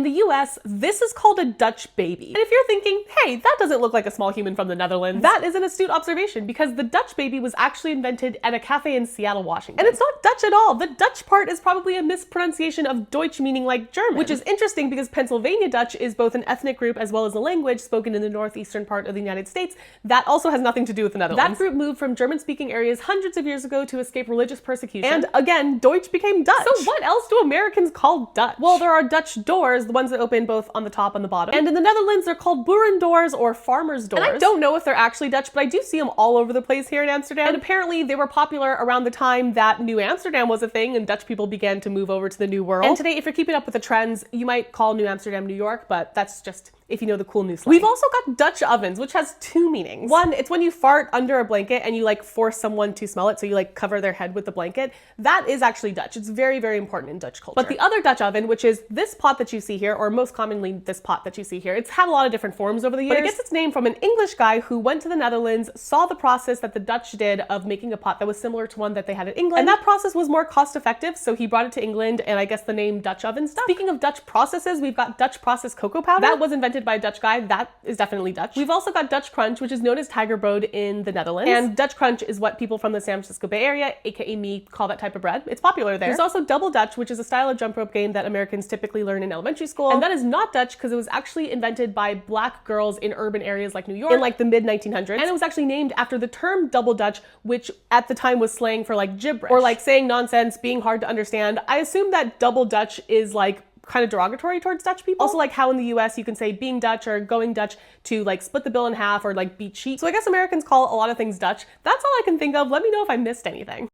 the US, this is called a Dutch baby. And if you're thinking, hey, that doesn't look like a small human from the Netherlands, that is an astute observation because the Dutch baby was actually invented at a cafe in Seattle, Washington. And it's not Dutch at all. The Dutch part is probably a mispronunciation of Deutsch, meaning like German, which is interesting because Pennsylvania Dutch is both an ethnic group as well as a language spoken in the northeastern part of the United States that also has nothing to do with the Netherlands. That group moved from German-speaking areas hundreds of years ago to escape religious persecution. And again, Deutsch became Dutch. So what else do Americans call Dutch? Well, there are Dutch doors, the ones that open both on the top and the bottom. And in the Netherlands, they're called boerendoors or farmer's doors. And I don't know if they're actually Dutch, but I do see them all over the place here in Amsterdam. And apparently they were popular around the time that New Amsterdam was a thing and Dutch people began to move over to the New World. And today, if you're keeping up with the trends, you might call New Amsterdam New York, but that's just if you know the cool new slang. We've also got Dutch ovens, which has two meanings. One, it's when you fart under a blanket and you like force someone to smell it, so you like cover their head with the blanket. That is actually Dutch. It's very, very important in Dutch culture. But the other Dutch oven, which is this pot that you see here, or most commonly this pot that you see here, it's had a lot of different forms over the years. But it gets its name from an English guy who went to the Netherlands, saw the process that the Dutch did of making a pot that was similar to one that they had in England. And that process was more cost effective, so he brought it to England, and I guess the name Dutch oven stuck. Speaking of Dutch processes, we've got Dutch processed cocoa powder. That was invented by a Dutch guy. That is definitely Dutch. We've also got Dutch Crunch, which is known as Tiger Brood in the Netherlands. And Dutch Crunch is what people from the San Francisco Bay Area, aka me, call that type of bread. It's popular there. There's also Double Dutch, which is a style of jump rope game that Americans typically learn in elementary school. And that is not Dutch because it was actually invented by black girls in urban areas like New York in like the mid-1900s. And it was actually named after the term Double Dutch, which at the time was slang for like gibberish or like saying nonsense, being hard to understand. I assume that Double Dutch is like kind of derogatory towards Dutch people. Also like how in the US you can say being Dutch or going Dutch to like split the bill in half or like be cheap. So I guess Americans call a lot of things Dutch. That's all I can think of. Let me know if I missed anything.